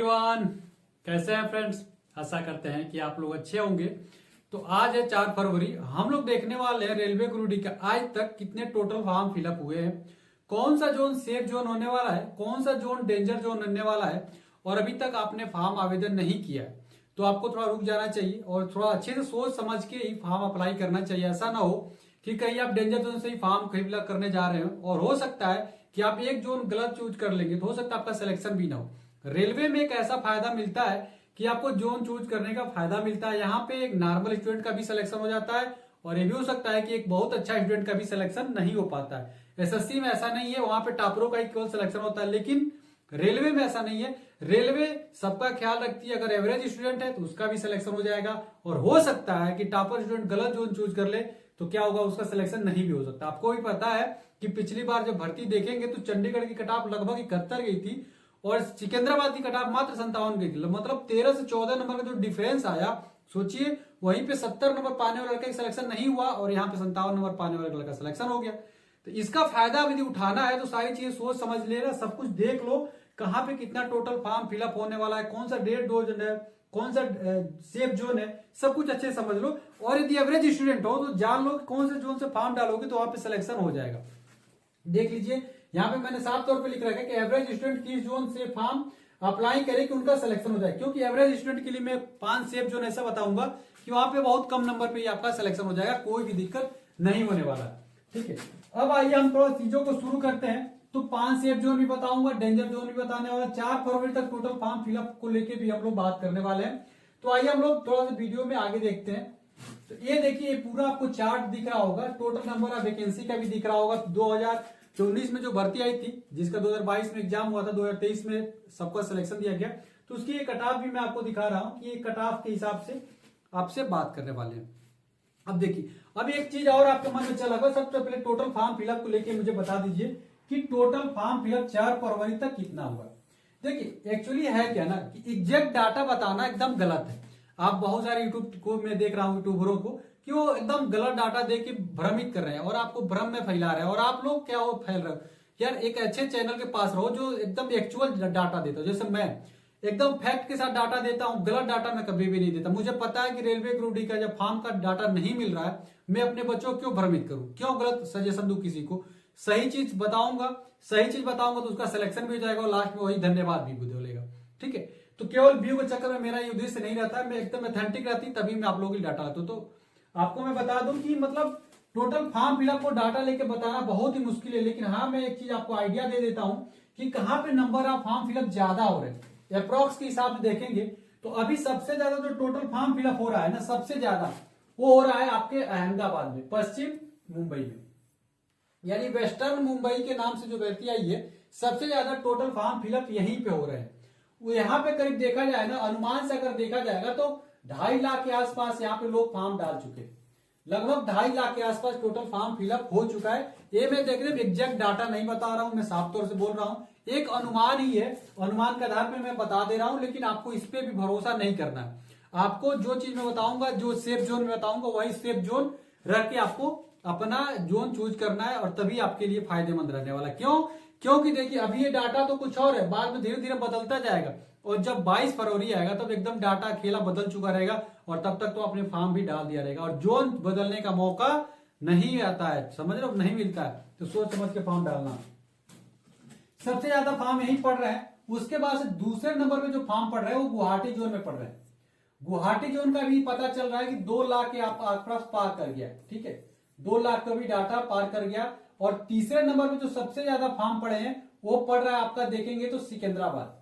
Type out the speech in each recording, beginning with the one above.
Everyone, कैसे हैं friends. आशा करते हैं कि आप लोग अच्छे होंगे। तो आज है 4 फरवरी। हम लोग देखने वाले हैं रेलवे ग्रुप डी का आज तक कितने टोटल फॉर्म फिलअप हुए हैं, कौन सा जोन सेफ जोन होने वाला है, कौन सा जोन डेंजर जोन होने वाला है। और अभी तक आपने फॉर्म आवेदन नहीं किया है तो आपको थोड़ा रुक जाना चाहिए और थोड़ा अच्छे से सोच समझ के ही फॉर्म अप्लाई करना चाहिए। ऐसा ना हो कि कहीं आप डेंजर जोन से ही फॉर्म फिलअप करने जा रहे हो और हो सकता है कि आप एक जोन गलत चूज कर लेंगे तो हो सकता है आपका सिलेक्शन भी ना हो। रेलवे में एक ऐसा फायदा मिलता है कि आपको जोन चूज करने का फायदा मिलता है। यहाँ पे एक नॉर्मल स्टूडेंट का भी सिलेक्शन हो जाता है और ये भी हो सकता है कि एक बहुत अच्छा स्टूडेंट का भी सिलेक्शन नहीं हो पाता है। एसएससी में ऐसा नहीं है, वहां पे टॉपरों का ही केवल सिलेक्शन होता है, लेकिन रेलवे में ऐसा नहीं है। रेलवे सबका ख्याल रखती है, अगर एवरेज स्टूडेंट है तो उसका भी सिलेक्शन हो जाएगा और हो सकता है कि टॉपर स्टूडेंट गलत जोन चूज कर ले तो क्या होगा, उसका सिलेक्शन नहीं भी हो सकता। आपको भी पता है कि पिछली बार जब भर्ती देखेंगे तो चंडीगढ़ की कट ऑफ लगभग 71 गई थी और सिकंदराबाद की कट ऑफ मात्र 57 गई थी। मतलब 13 से 14 नंबर का जो डिफरेंस आया, सोचिए वहीं पे 70 नंबर पाने वाले लड़का का सिलेक्शन नहीं हुआ और यहाँ पे 57 नंबर पाने वाले लड़का का सिलेक्शन हो गया। तो इसका फायदा यदि उठाना है तो सारी चीजें सोच समझ लेना, सब कुछ देख लो कहाँ पे कितना टोटल फॉर्म फिलअप होने वाला है, कौन सा डेढ़ डोजन है, कौन सा सेफ जोन है, सब कुछ अच्छे से समझ लो। और यदि एवरेज स्टूडेंट हो तो जान लो कौन से जोन से फॉर्म डालोगे तो वहां पे सिलेक्शन हो जाएगा। देख लीजिए यहाँ पे मैंने साफ तौर पे लिख रखा है कि एवरेज स्टूडेंट किस जोन से फॉर्म अप्लाई करे कि उनका सिलेक्शन हो जाए, क्योंकि एवरेज स्टूडेंट के लिए मैं 5 सेफ जोन ऐसा बताऊंगा कि वहां पे बहुत कम नंबर पे ही आपका सिलेक्शन हो जाएगा, कोई भी दिक्कत नहीं होने वाला। ठीक है, अब आइए हम थोड़ा चीजों को शुरू करते हैं। तो 5 सेफ जोन भी बताऊंगा, डेंजर जोन भी बताने वाला। 4 फरवरी तक टोटल फॉर्म फिलअप को लेके भी हम लोग बात करने वाले हैं। तो आइए हम लोग थोड़ा सा वीडियो में आगे देखते हैं। तो ये देखिए पूरा आपको चार्ट दिख रहा होगा, टोटल नंबर ऑफ वैकेंसी का भी दिख रहा होगा। 2019 में जो भर्ती आई थी, जिसका 2022 में एग्जाम हुआ था, 2023 में सबका सिलेक्शन दिया गया, तो उसकी एक कट ऑफ भी मैं आपको दिखा रहा हूं कि ये कट ऑफ के हिसाब से आपसे बात करने वाले हैं। अब देखिए, अब एक चीज और आपके मन में चला होगा, सबसे पहले टोटल फॉर्म फिलअप को लेके मुझे बता दीजिए कि टोटल फॉर्म फिलअप 4 फरवरी तक कितना हुआ। देखिए एक्चुअली है क्या ना कि एग्जैक्ट डाटा बताना एकदम गलत है। आप बहुत सारे यूट्यूब को मैं देख रहा हूं यूट्यूबरों को कि वो एकदम गलत डाटा दे के भ्रमित कर रहे हैं और आपको भ्रम में फैला रहे हैं। और आप लोग क्या हो फैल रहे हो यार, एक अच्छे चैनल के पास रहो जो एकदम एक्चुअल डाटा देता हो। जैसे मैं एकदम फैक्ट के साथ डाटा देता हूं, गलत डाटा मैं कभी भी नहीं देता। मुझे पता है कि रेलवे ग्रुप डी का जब फॉर्म का डाटा नहीं मिल रहा है, मैं अपने बच्चों को क्यों भ्रमित करूं, क्यों गलत सजेशन दूं किसी को। सही चीज बताऊंगा, सही चीज बताऊंगा तो उसका सिलेक्शन भी हो जाएगा और लास्ट में वही धन्यवाद भी बोलेगा। ठीक है, तो केवल व्यू के चक्कर में मेरा ये उद्देश्य नहीं रहता है, मैं एकदम ऑथेंटिक रहती तभी मैं आप लोगों के डाटा लाता हूं। तो आपको मैं बता दूं कि मतलब टोटल फॉर्म फिलअप को डाटा लेके बताना बहुत ही मुश्किल है, लेकिन हाँ मैं एक चीज आपको आइडिया दे देता हूं कि कहां पे नंबर ऑफ फॉर्म फिलअप ज्यादा हो रहे हैं। अप्रॉक्स के हिसाब से देखेंगे तो अभी सबसे ज्यादा जो टोटल फॉर्म फिलअप हो रहा है ना, सबसे ज्यादा वो हो रहा है आपके अहमदाबाद में, पश्चिम मुंबई में, यानी वेस्टर्न मुंबई के नाम से जो भर्ती आई है, सबसे ज्यादा टोटल फॉर्म फिलअप यहीं पे हो रहे हैं। वो यहाँ पे करीब देखा जाए ना, अनुमान से अगर देखा जाएगा तो 2.5 लाख के आसपास यहाँ पे लोग फॉर्म डाल चुके हैं। लगभग 2.5 लाख के आसपास टोटल फॉर्म फिलअप हो चुका है। ये मैं देख रहे एग्जैक्ट डाटा नहीं बता रहा हूं, मैं साफ तौर से बोल रहा हूं, एक अनुमान ही है, अनुमान के आधार पर मैं बता दे रहा हूं, लेकिन आपको इस पे भी भरोसा नहीं करना है। आपको जो चीज मैं बताऊंगा, जो सेफ जोन में बताऊंगा, वही सेफ जोन रख के आपको अपना जोन चूज करना है और तभी आपके लिए फायदेमंद रहने वाला। क्यों? क्योंकि देखिए अभी ये डाटा तो कुछ और है, बाद में धीरे धीरे बदलता जाएगा और जब 22 फरवरी आएगा तब एकदम डाटा खेला बदल चुका रहेगा और तब तक तो आपने फॉर्म भी डाल दिया रहेगा और जोन बदलने का मौका नहीं आता है, समझ रहे हो, नहीं मिलता है। तो सोच समझ के फॉर्म डालना। सबसे ज्यादा फॉर्म यही पड़ रहा है। उसके बाद से दूसरे नंबर में जो फॉर्म पड़ रहा है वो गुवाहाटी जोन में पड़ रहा है। गुवाहाटी जोन का भी पता चल रहा है कि 2 लाख के आसपास पार कर गया। ठीक है, 2 लाख का भी डाटा पार कर गया। और तीसरे नंबर में जो सबसे ज्यादा फॉर्म पड़े हैं वो पड़ रहा है आपका, देखेंगे तो सिकंदराबाद।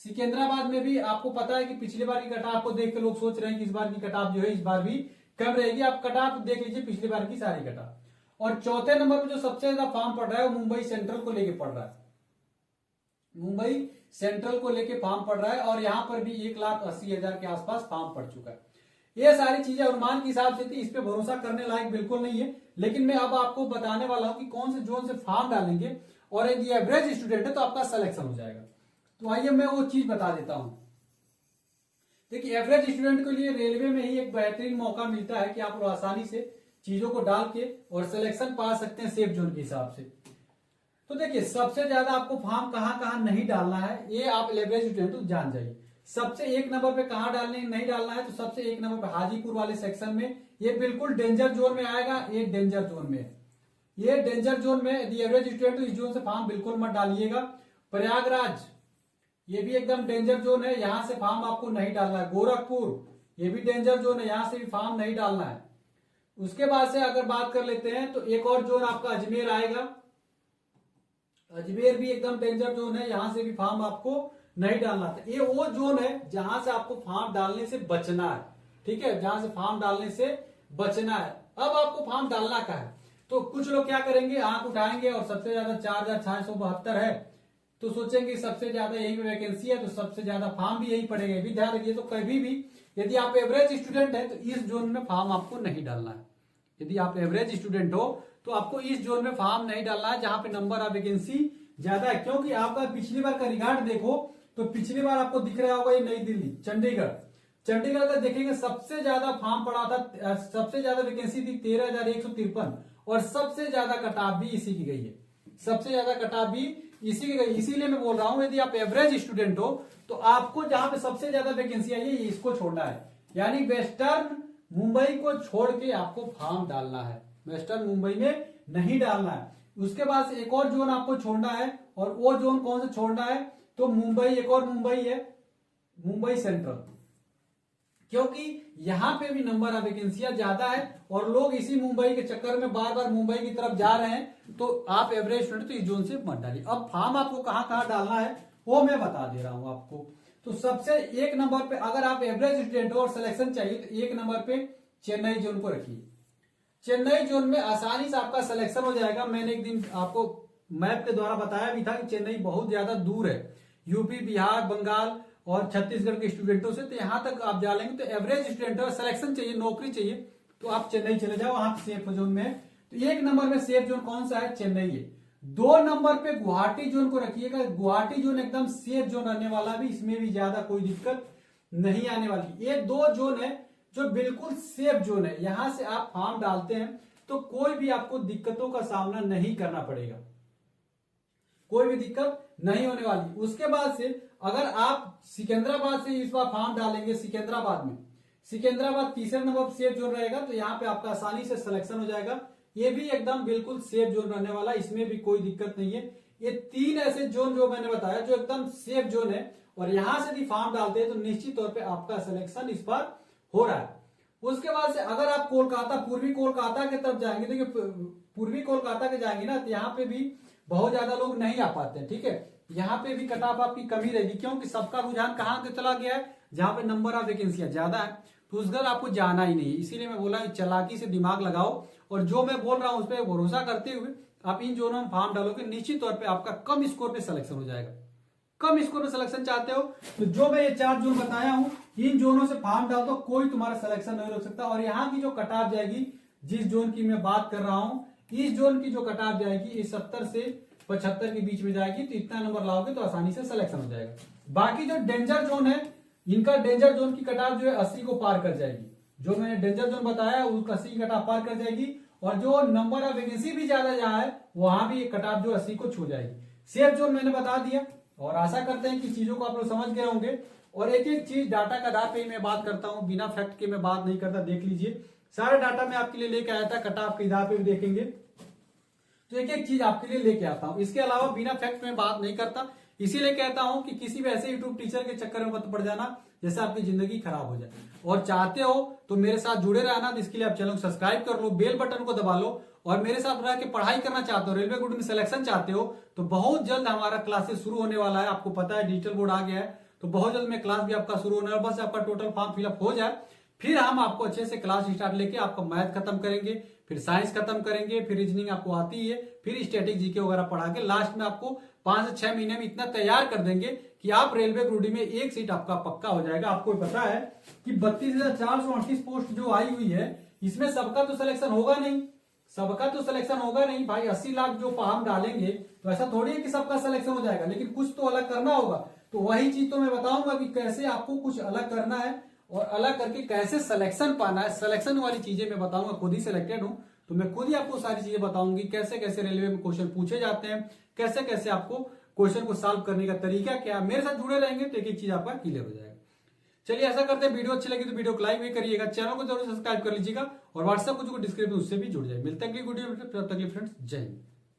सिकंदराबाद में भी आपको पता है कि पिछली बार की कट ऑफ को देख के लोग सोच रहे हैं कि इस बार की कट ऑफ जो है इस बार भी कम रहेगी। आप कट ऑफ देख लीजिए पिछली बार की सारी कट ऑफ। और चौथे नंबर पर जो सबसे ज्यादा फॉर्म पड़ रहा है वो मुंबई सेंट्रल को लेके पड़ रहा है। मुंबई सेंट्रल को लेके फॉर्म पड़ रहा है और यहां पर भी 1,80,000 के आसपास फॉर्म पड़ चुका है। ये सारी चीजें अनुमान के हिसाब से थी, इस पे भरोसा करने लायक बिल्कुल नहीं है, लेकिन मैं अब आपको बताने वाला हूं कि कौन से जोन से फॉर्म डालेंगे और यदि एवरेज स्टूडेंट है तो आपका सिलेक्शन हो जाएगा। तो आइए मैं वो चीज बता देता हूं। देखिए एवरेज स्टूडेंट के लिए रेलवे में ही एक बेहतरीन मौका मिलता है कि आप लोग आसानी से चीजों को डाल के और सिलेक्शन पा सकते हैं सेफ जोन के हिसाब से। तो देखिए सबसे ज्यादा आपको फॉर्म कहाँ कहाँ नहीं डालना है ये आप एवरेज स्टूडेंट जान जाइए। सबसे एक नंबर पे कहाँ डालने नहीं डालना है, तो सबसे एक नंबर पे हाजीपुर वाले सेक्शन में, ये बिल्कुल डेंजर जोन में आएगा, ये डेंजर जोन में है, ये डेंजर जोन में यदि एवरेज स्टूडेंट इस जोन से फॉर्म बिल्कुल मत डालिएगा। प्रयागराज ये भी एकदम डेंजर जोन है, यहां से फॉर्म आपको नहीं डालना है। गोरखपुर ये भी डेंजर जोन है, यहां से भी फॉर्म नहीं डालना है। उसके बाद से अगर बात कर लेते हैं तो एक और जोन आपका अजमेर आएगा, अजमेर भी एकदम डेंजर जोन है, यहां से भी फॉर्म आपको नहीं डालना था। ये वो जोन है जहां से आपको फॉर्म डालने से बचना है, ठीक है, जहां से फॉर्म डालने से बचना है। अब आपको फॉर्म डालना का है, तो कुछ लोग क्या करेंगे, आंख उठाएंगे और सबसे ज्यादा 4672 है तो सोचेंगे सबसे ज्यादा यही वैकेंसी है तो सबसे ज्यादा फॉर्म भी यही पड़ेगा। भी ध्यान रखिए, तो कभी भी यदि आप एवरेज स्टूडेंट है तो इस जोन में फॉर्म आपको नहीं डालना है। यदि आप एवरेज स्टूडेंट हो तो आपको इस जोन में फॉर्म नहीं डालना है जहां पे नंबर ऑफ वैकेंसी ज्यादा है। क्योंकि आपका पिछली बार का रिकॉर्ड देखो तो पिछली बार आपको दिख रहा होगा ये नई दिल्ली, चंडीगढ़, चंडीगढ़ का देखेंगे सबसे ज्यादा फॉर्म पड़ा था, सबसे ज्यादा वैकेंसी थी 13,153 और सबसे ज्यादा कटाव भी इसी की गई है, सबसे ज्यादा कटाव भी इसी की गई। इसीलिए मैं बोल रहा हूं यदि आप एवरेज स्टूडेंट हो तो आपको जहां पे सबसे ज्यादा वैकेंसी आई है इसको छोड़ना है, यानी वेस्टर्न मुंबई को छोड़ के आपको फॉर्म डालना है, वेस्टर्न मुंबई में नहीं डालना है। उसके बाद एक और जोन आपको छोड़ना है, और वो जोन कौन सा छोड़ना है, तो मुंबई, एक और मुंबई है, मुंबई सेंट्रल, क्योंकि यहां पे भी नंबर ऑफ वैकेंसियां ज्यादा है और लोग इसी मुंबई के चक्कर में बार बार मुंबई की तरफ जा रहे हैं, तो आप एवरेज स्टूडेंट तो इस जोन से मत डालिए। अब फॉर्म आपको कहां कहां डालना है वो मैं बता दे रहा हूं आपको। तो सबसे एक नंबर पे अगर आप एवरेज स्टूडेंट हो और सिलेक्शन चाहिए तो एक नंबर पे चेन्नई जोन को रखिए। चेन्नई जोन में आसानी से आपका सिलेक्शन हो जाएगा। मैंने एक दिन आपको मैप के द्वारा बताया भी था कि चेन्नई बहुत ज्यादा दूर है यूपी, बिहार, बंगाल और छत्तीसगढ़ के स्टूडेंटों से, तो यहां तक आप जा लेंगे। तो एवरेज स्टूडेंट और सिलेक्शन चाहिए, नौकरी चाहिए, तो आप चेन्नई चले जाओ, वहां सेफ जोन में। तो एक नंबर में सेफ जोन कौन सा है, चेन्नई है। 2 नंबर पे गुवाहाटी जोन को रखिएगा, गुवाहाटी जोन एकदम सेफ जोन रहने वाला भी, इसमें भी ज्यादा कोई दिक्कत नहीं आने वाली। ये 2 जोन है जो बिल्कुल सेफ जोन है, यहां से आप फॉर्म डालते हैं तो कोई भी आपको दिक्कतों का सामना नहीं करना पड़ेगा, कोई भी दिक्कत नहीं होने वाली। उसके बाद से अगर आप सिकंदराबाद से इस बार फॉर्म डालेंगे, सिकंदराबाद में, सिकंदराबाद तीसरे नंबर सेफ जोन रहेगा, तो यहाँ पे आपका आसानी से सिलेक्शन हो जाएगा। ये भी एकदम बिल्कुल सेफ जोन रहने वाला, इसमें भी कोई दिक्कत नहीं है। ये 3 ऐसे जोन जो मैंने बताया जो एकदम सेफ जोन है, और यहां से भी फॉर्म डालते हैं तो निश्चित तौर पर आपका सिलेक्शन इस बार हो रहा है। उसके बाद से अगर आप कोलकाता, पूर्वी कोलकाता की तरफ जाएंगे, देखिए पूर्वी कोलकाता के जाएंगे ना, तो यहाँ पे भी बहुत ज्यादा लोग नहीं आ पाते हैं, ठीक है, यहाँ पे भी कट ऑफ आपकी कमी रहेगी, क्योंकि सबका रुझान कहाँ के चला गया है, जहां पे नंबर ऑफ वैकेंसियां ज्यादा है, तो उस घर आपको जाना ही नहीं है। इसीलिए मैं बोला चालाकी से दिमाग लगाओ, और जो मैं बोल रहा हूं उस पर भरोसा करते हुए आप इन जोनों में फॉर्म डालोगे, निश्चित तौर पर आपका कम स्कोर पे सिलेक्शन हो जाएगा। कम स्कोर में सिलेक्शन चाहते हो तो जो मैं ये 4 जोन बताया हूं, इन जोनों से फॉर्म डाल दो, कोई तुम्हारा सिलेक्शन नहीं रोक सकता। और यहाँ की जो कट ऑफ जाएगी, जिस जोन की मैं बात कर रहा हूं, इस जोन की जो कट ऑफ जाएगी ये 70 से 75 के बीच में जाएगी, तो इतना नंबर लाओगे तो आसानी से सिलेक्शन हो जाएगा। बाकी जो डेंजर जोन है, इनका डेंजर जोन की कट ऑफ जो है 80 को पार कर जाएगी। जो मैंने डेंजर जोन बताया उसका 80 की कट ऑफ पार कर जाएगी, और जो नंबर ऑफ वैकेंसी भी ज्यादा जहां है वहां भी कट ऑफ जो 80 को छू जाएगी। सेफ जोन मैंने बता दिया, और आशा करते हैं कि चीजों को आप लोग समझ गए होंगे। और एक एक चीज डाटा का आधार पे ही मैं बात करता हूं, बिना फैक्ट के मैं बात नहीं करता। देख लीजिए सारे डाटा मैं आपके लिए लेके आया था, कट ऑफ के आधार पे भी देखेंगे, तो एक एक चीज आपके लिए लेके आता हूं। इसके अलावा बिना फैक्ट में बात नहीं करता, इसीलिए कहता हूं कि किसी भी ऐसे यूट्यूब टीचर के चक्कर में मत पड़ जाना जैसे आपकी जिंदगी खराब हो जाए। और चाहते हो तो मेरे साथ जुड़े रहना, तो इसके लिए आप चैनल को सब्सक्राइब कर लो, बेल बटन को दबा लो, और मेरे साथ रह के पढ़ाई करना चाहते हो, रेलवे ग्रुप में सिलेक्शन चाहते हो, तो बहुत जल्द हमारा क्लासेस शुरू होने वाला है। आपको पता है डिजिटल बोर्ड आ गया है, तो बहुत जल्द में क्लास भी आपका शुरू होने वाला है। बस आपका टोटल फॉर्म फिलअप हो जाए, फिर हम आपको अच्छे से क्लास स्टार्ट लेके आपका मैथ खत्म करेंगे, फिर साइंस खत्म करेंगे, फिर रीजनिंग आपको आती ही है, फिर स्टैटिक जीके वगैरह पढ़ा के लास्ट में आपको 5 से 6 महीने में इतना तैयार कर देंगे कि आप रेलवे ग्रुप में एक सीट आपका पक्का हो जाएगा। आपको पता है कि 32,438 पोस्ट जो आई हुई है, इसमें सबका तो सिलेक्शन होगा नहीं, सबका तो सिलेक्शन होगा नहीं भाई। 80 लाख जो फॉर्म डालेंगे तो ऐसा थोड़ी है कि सबका सिलेक्शन हो जाएगा, लेकिन कुछ तो अलग करना होगा। तो वही चीज तो मैं बताऊंगा कि कैसे आपको कुछ अलग करना है, और अलग करके कैसे सिलेक्शन पाना है। सिलेक्शन वाली चीजें मैं बताऊंगा, खुद ही सिलेक्टेड हूं तो मैं खुद ही आपको सारी चीजें बताऊंगी, कैसे कैसे रेलवे में क्वेश्चन पूछे जाते हैं, कैसे कैसे आपको क्वेश्चन को सॉल्व करने का तरीका क्या, मेरे साथ जुड़े रहेंगे तो एक एक चीज आपका क्लियर हो जाएगा। चलिए ऐसा करते हैं, वीडियो अच्छी लगी तो वीडियो को लाइक भी करिएगा, चैनल को जरूर सब्सक्राइब कर लीजिएगा और व्हाट्सएप को जो डिस्क्रिप्शन उससे भी जुड़ जाए। मिलते हैं अगली वीडियो में, तब तक के लिए फ्रेंड्स जय हिंद।